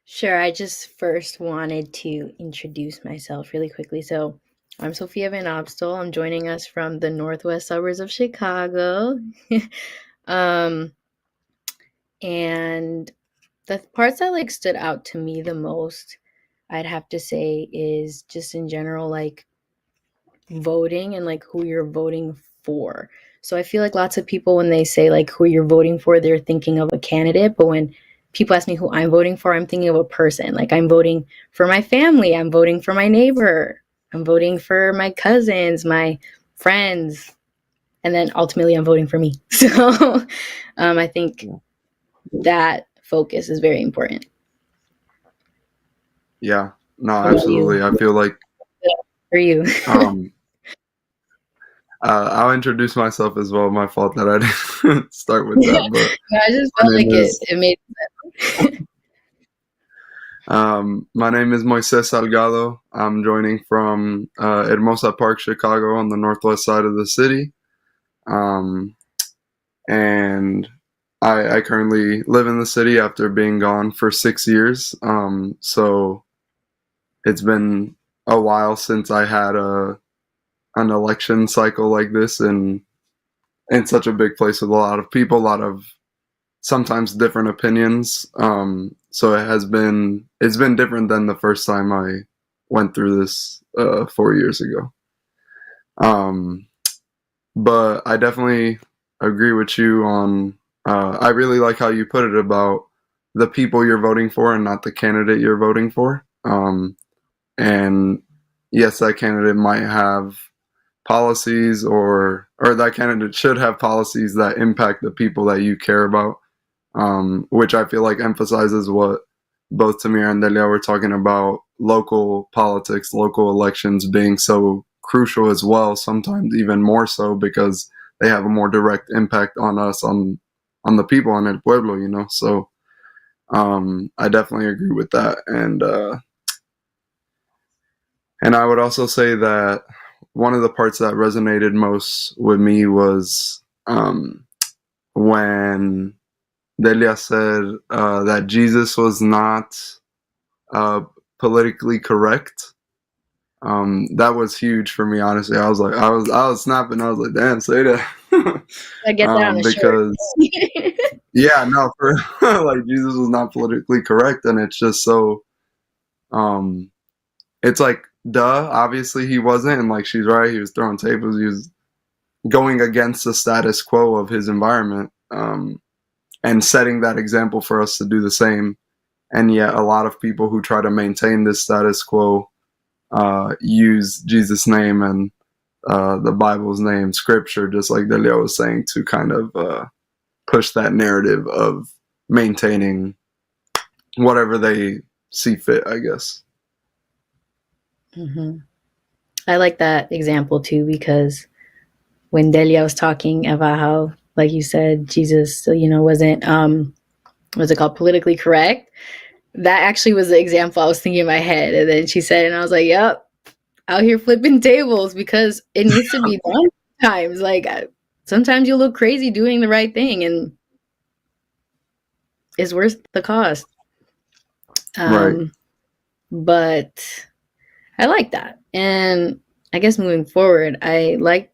G: Sure. I just first wanted to introduce myself really quickly. So I'm Sophia Van Opstal. I'm joining us from the northwest suburbs of Chicago. And the parts that stood out to me the most, I'd have to say, is just in general, voting and who you're voting for. So I feel like lots of people, when they say who you're voting for, they're thinking of a candidate. But when people ask me who I'm voting for, I'm thinking of a person. I'm voting for my family. I'm voting for my neighbor. I'm voting for my cousins, my friends. And then ultimately I'm voting for me. So I think that focus is very important.
F: Yeah, no, absolutely. I feel like
G: For you.
F: I'll introduce myself as well. My fault that I didn't start with that, but
G: No, I just felt like it made sense.
F: My name is Moises Salgado. I'm joining from Hermosa Park, Chicago, on the northwest side of the city. And I currently live in the city after being gone for 6 years. So it's been a while since I had an election cycle like this in such a big place with a lot of people, a lot of sometimes different opinions. So it's been different than the first time I went through this 4 years ago. But I definitely agree with you on I really like how you put it about the people you're voting for and not the candidate you're voting for. And yes, that candidate might have policies, or that candidate should have policies that impact the people that you care about, which I feel like emphasizes what both Tamir and Delia were talking about, local politics, local elections being so crucial as well, sometimes even more so because they have a more direct impact on us, on the people, on el pueblo, you know. So I definitely agree with that. And I would also say that one of the parts that resonated most with me was when Delia said that Jesus was not politically correct. That was huge for me, honestly. I was snapping. I was like, "Damn, say that!"
G: I get that on a
F: Because
G: shirt.
F: yeah, no, for like Jesus was not politically correct, and it's just so. It's like, duh, obviously he wasn't, and like she's right. He was throwing tables. He was going against the status quo of his environment, and setting that example for us to do the same. And yet, a lot of people who try to maintain this status quo use Jesus' name and the Bible's name, Scripture, just like Delia was saying, to kind of push that narrative of maintaining whatever they see fit, I guess.
G: Hmm. I like that example too, because when Delia was talking about how, like you said, Jesus, wasn't what's it called, politically correct. That actually was the example I was thinking in my head, and then she said, and I was like, "Yep, out here flipping tables," because it needs to be done. Sometimes, like sometimes you look crazy doing the right thing, and it's worth the cost.
F: Right.
G: But I like that, and I guess moving forward, I like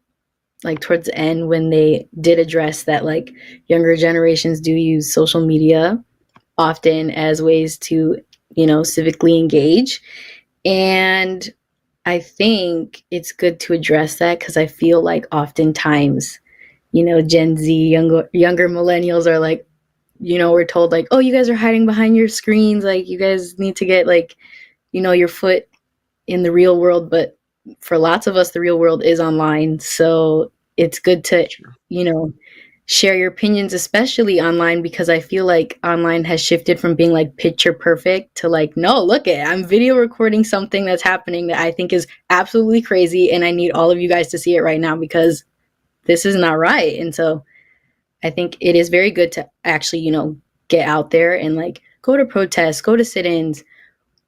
G: towards the end when they did address that, like younger generations do use social media often as ways to civically engage, and I think it's good to address that because I feel like oftentimes Gen Z, younger millennials are like, we're told like, oh, you guys are hiding behind your screens, like you guys need to get like your foot in the real world. But for lots of us, the real world is online, so it's good to share your opinions, especially online, because I feel like online has shifted from being like picture perfect to like, no, look it, I'm video recording something that's happening that I think is absolutely crazy, and I need all of you guys to see it right now because this is not right. And so I think it is very good to actually get out there and like go to protests, go to sit-ins.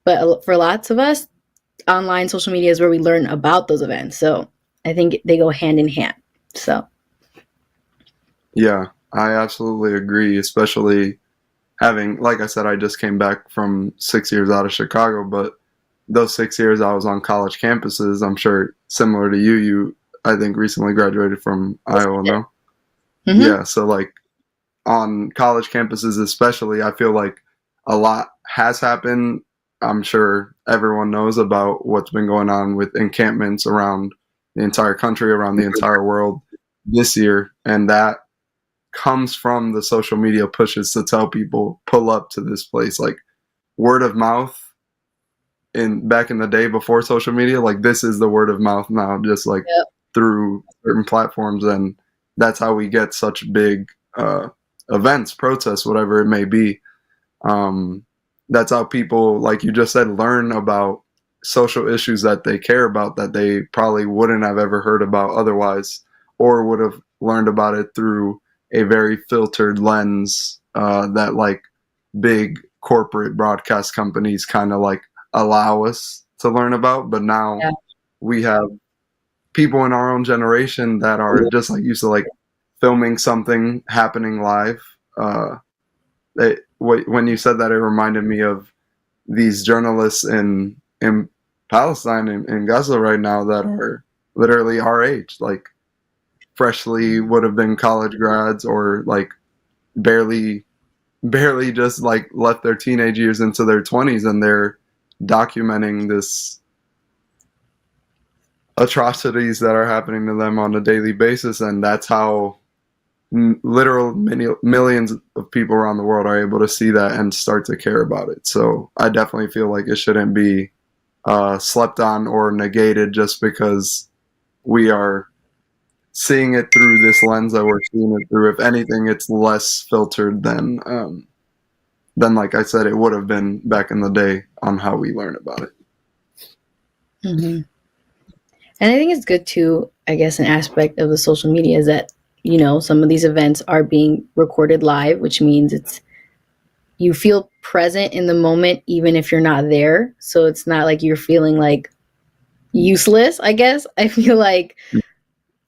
G: But for lots of us, online social media is where we learn about those events. So I think they go hand in hand. So
F: Yeah, I absolutely agree, especially having, like I said, I just came back from 6 years out of Chicago, but those 6 years I was on college campuses. I'm sure similar to you, I think recently graduated from Iowa, no?
G: mm-hmm.
F: Yeah, so like on college campuses especially, I feel like a lot has happened. I'm sure everyone knows about what's been going on with encampments around the entire country, around the entire world this year, and that comes from the social media pushes to tell people pull up to this place. Like word of mouth back in the day before social media, like this is the word of mouth now, just like
G: Yep.
F: through certain platforms, and that's how we get such big events, protests, whatever it may be. That's how people, like you just said, learn about social issues that they care about that they probably wouldn't have ever heard about otherwise, or would have learned about it through a very filtered lens that like big corporate broadcast companies kind of like allow us to learn about. But now we have people in our own generation that are just like used to like filming something happening live. When you said that, it reminded me of these journalists in Palestine, in Gaza right now, that are literally our age, like freshly would have been college grads, or like barely just like left their teenage years into their 20s, and they're documenting this atrocities that are happening to them on a daily basis. And that's how literal millions of people around the world are able to see that and start to care about it. So I definitely feel like it shouldn't be slept on or negated just because we are seeing it through this lens that we're seeing it through. If anything, it's less filtered than like I said, it would have been back in the day on how we learn about it.
G: Mm-hmm. And I think it's good too, I guess, an aspect of the social media is that, you know, some of these events are being recorded live, which means you feel present in the moment, even if you're not there. So it's not like you're feeling like useless, I guess. I feel like,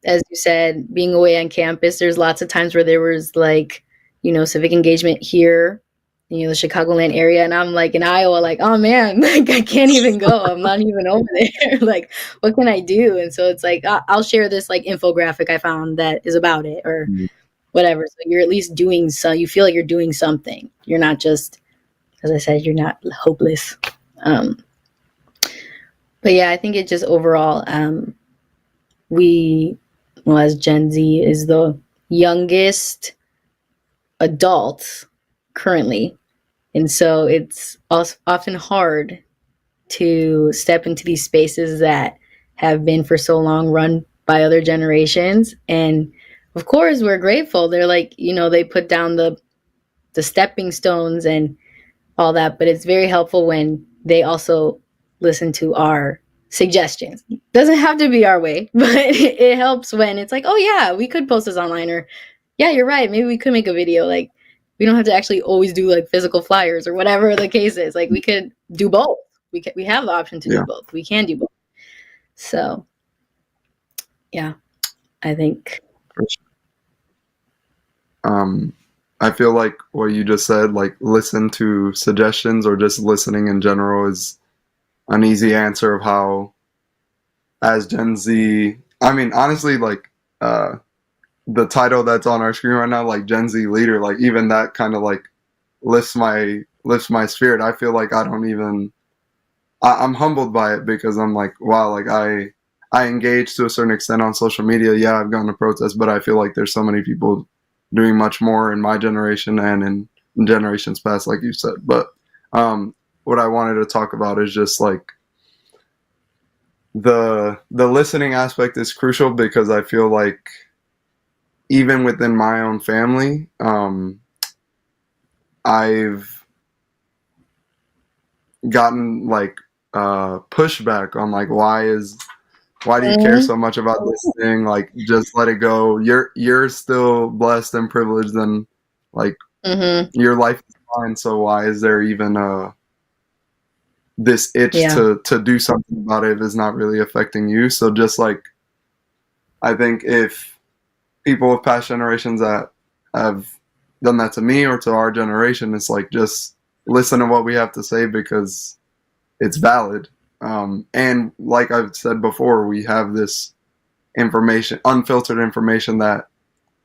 G: as you said, being away on campus, there's lots of times where there was like, you know, civic engagement here, you know, the Chicagoland area. And I'm like in Iowa, like, oh man, like I can't even go. I'm not even over there. Like, what can I do? And so it's like, I'll share this like infographic I found that is about it or whatever. So you're at least doing you feel like you're doing something. You're not just, as I said, you're not hopeless. But yeah, I think it just overall, as Gen Z is the youngest adult currently. And so it's often hard to step into these spaces that have been for so long run by other generations. And of course, we're grateful. They're like, you know, they put down the stepping stones and all that. But it's very helpful when they also listen to our suggestions. Doesn't have to be our way, but it helps when it's like, oh yeah, we could post this online, or yeah, you're right, maybe we could make a video. Like, we don't have to actually always do like physical flyers or whatever the case is. Like, we could do both. We have the option to do both. We can do both. So yeah, I think
F: I feel like what you just said, like listen to suggestions or just listening in general, is an easy answer of how, as Gen Z, I mean, honestly, like the title that's on our screen right now, like Gen Z leader, like even that kind of like lifts my spirit. I feel like I'm humbled by it because I'm like, wow, like I engage to a certain extent on social media. Yeah, I've gone to protests, but I feel like there's so many people doing much more in my generation and in generations past, like you said. But what I wanted to talk about is just like the listening aspect is crucial, because I feel like even within my own family, I've gotten like pushback on like, why do you care so much about this thing? Like, just let it go. You're still blessed and privileged, and like your life is fine. So why is there even this itch to do something about it if it's not really affecting you? So just like, I think if people of past generations that have done that to me or to our generation, it's like, just listen to what we have to say because it's valid. And like I've said before, we have this information, unfiltered information, that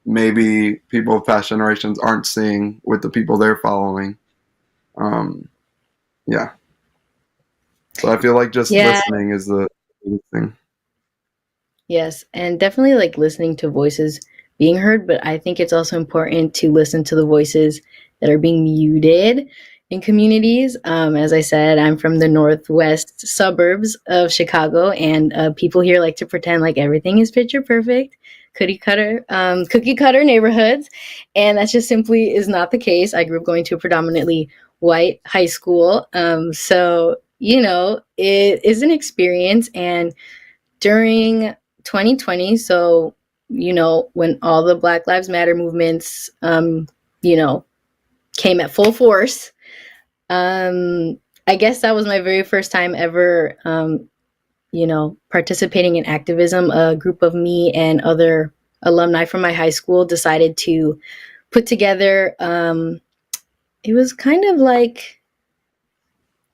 F: maybe people of past generations aren't seeing with the people they're following. Yeah. So I feel like just listening is the thing.
G: Yes, and definitely like listening to voices being heard, but I think it's also important to listen to the voices that are being muted in communities. As I said, I'm from the northwest suburbs of Chicago, and people here like to pretend like everything is picture perfect, cookie cutter neighborhoods, and that just simply is not the case. I grew up going to a predominantly white high school, so you know, it is an experience. And during 2020, so you know, when all the Black Lives Matter movements, you know, came at full force. I guess that was my very first time ever, you know, participating in activism. A group of me and other alumni from my high school decided to put together, it was kind of like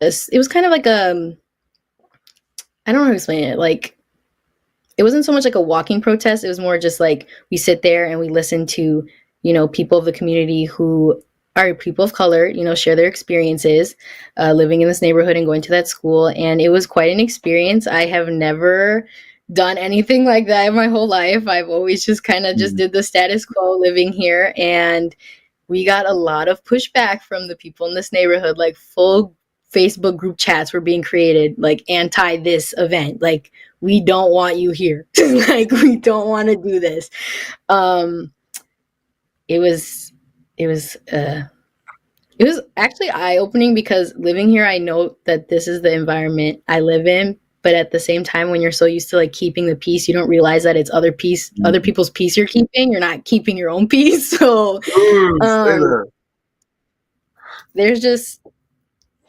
G: I don't know how to explain it. Like, it wasn't so much like a walking protest. It was more just like we sit there and we listen to, you know, people of the community who are people of color, you know, share their experiences living in this neighborhood and going to that school. And it was quite an experience. I have never done anything like that in my whole life. I've always just kind of just did the status quo living here. And we got a lot of pushback from the people in this neighborhood. Like full Facebook group chats were being created, like anti this event. Like, we don't want you here. Like, we don't want to do this. It was actually eye-opening because living here, I know that this is the environment I live in, but at the same time, when you're so used to like keeping the peace, you don't realize that it's other people's peace you're keeping. You're not keeping your own peace. So there's just,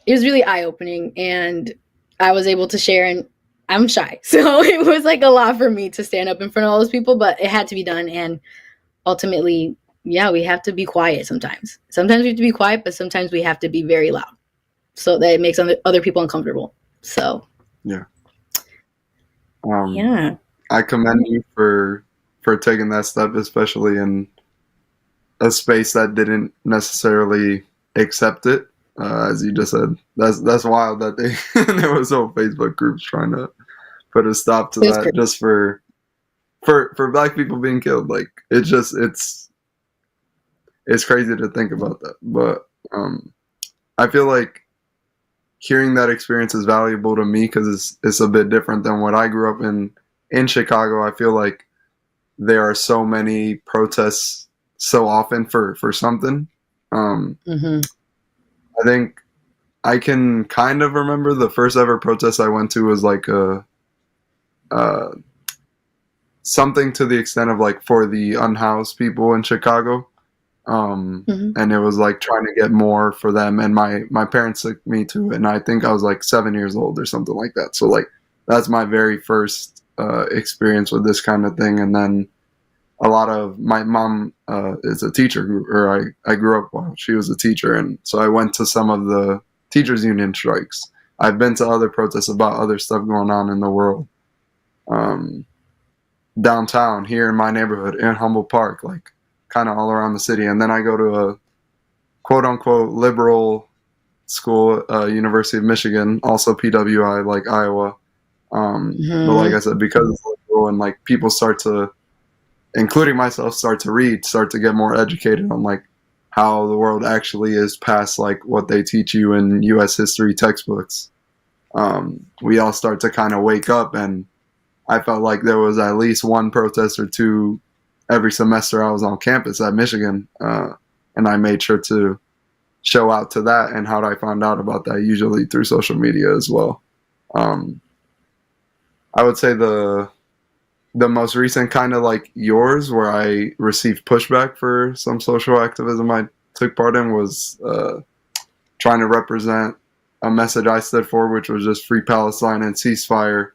G: it was really eye-opening, and I was able to share, and I'm shy. So it was like a lot for me to stand up in front of all those people, but it had to be done. And ultimately, yeah, we have to be quiet sometimes. Sometimes we have to be quiet, but sometimes we have to be very loud so that it makes other people uncomfortable. So,
F: yeah.
G: Yeah.
F: I commend you for taking that step, especially in a space that didn't necessarily accept it. As you just said, that's wild that there was whole Facebook groups trying to put a stop to that
G: crazy.
F: just for Black people being killed. Like, it's crazy to think about that. But I feel like hearing that experience is valuable to me because it's a bit different than what I grew up in Chicago. I feel like there are so many protests so often for something. I think I can kind of remember the first ever protest I went to was like something to the extent of like for the unhoused people in Chicago. And it was like trying to get more for them, and my parents took me to it, and I think I was like 7 years old or something like that. So like that's my very first experience with this kind of thing. And then a lot of my mom is a teacher, or I grew up while she was a teacher, and so I went to some of the teachers union strikes. I've been to other protests about other stuff going on in the world, downtown here in my neighborhood in Humboldt Park, like kind of all around the city. And then I go to a quote unquote liberal school, University of Michigan, also PWI, like Iowa. But like I said, because it's liberal and like people start to, including myself, start to get more educated on like how the world actually is past like what they teach you in U.S. history textbooks. We all start to kind of wake up, and I felt like there was at least one protest or two every semester I was on campus at Michigan, and I made sure to show out to that. And how did I find out about that? Usually through social media as well. I would say the most recent kind of like yours, where I received pushback for some social activism I took part in, was trying to represent a message I stood for, which was just free Palestine and ceasefire.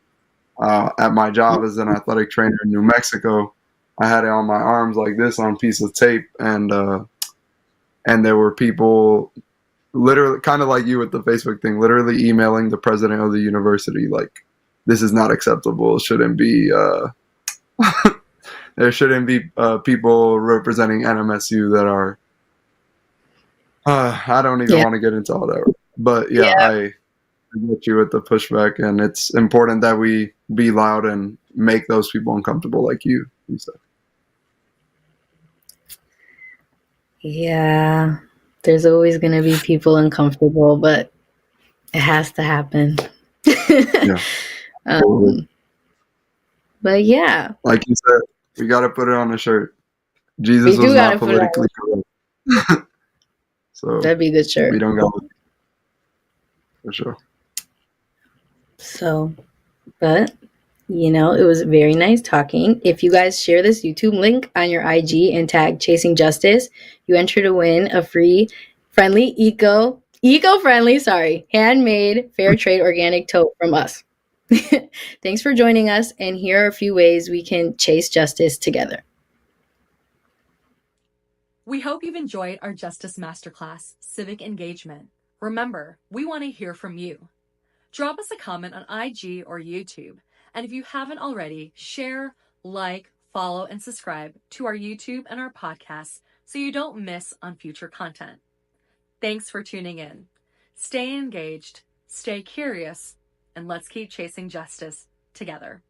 F: At my job as an athletic trainer in New Mexico, I had it on my arms like this on a piece of tape, and there were people literally, kind of like you with the Facebook thing, literally emailing the president of the university like, this is not acceptable. It shouldn't be. There shouldn't be people representing NMSU that are. I don't even want to get into all that, but I get you with the pushback, and it's important that we be loud and make those people uncomfortable, like you said.
G: Yeah, there's always going to be people uncomfortable, but it has to happen.
F: Yeah.
G: But yeah,
F: like you said, we got to put it on a shirt. Jesus was not politically correct. So
G: that'd be a good shirt.
F: We don't got it. For sure.
G: So, but you know, it was very nice talking. If you guys share this YouTube link on your IG and tag Chasing Justice, you enter to win a free, friendly, eco-friendly, handmade, fair trade organic tote from us. Thanks for joining us, and here are a few ways we can chase justice together.
B: We hope you've enjoyed our Justice Masterclass, Civic Engagement. Remember, we want to hear from you. Drop us a comment on IG or YouTube, and if you haven't already, share, like, follow, and subscribe to our YouTube and our podcasts so you don't miss on future content. Thanks for tuning in. Stay engaged, stay curious, and let's keep chasing justice together.